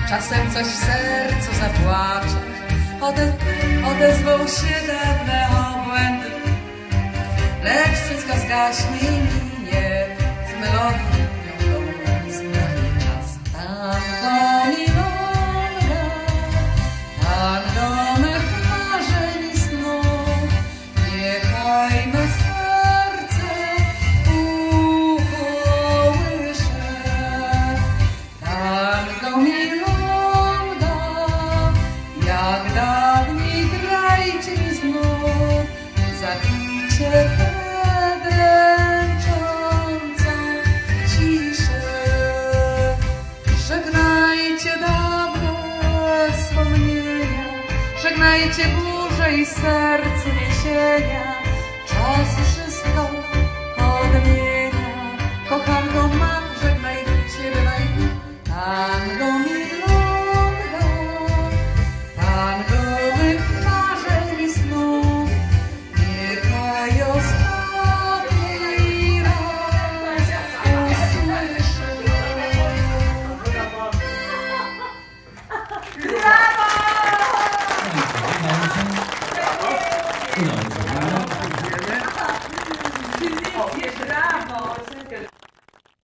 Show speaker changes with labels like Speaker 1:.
Speaker 1: czasem coś w sercu zapłacze, odezwą się dawne obłędy, lecz wszystko zgaśnie i minie z melodią znany czas. Tango milonga, tango mych marzeń i snów, niechaj me serce ukołysze. Tango milonga, jak dawniej grajcie mi znów, zabicie tę dręczącą ciszę. Żegnajcie dawne wspomnienia, żegnajcie burzę i sercu niesienia. Czas wszystko odmienia, kochanką mam, żegnajcie, bywaj. Tango milonga, tango mych marzeń i snów, niechaj ostatni raz usłyszę.
Speaker 2: Udało się.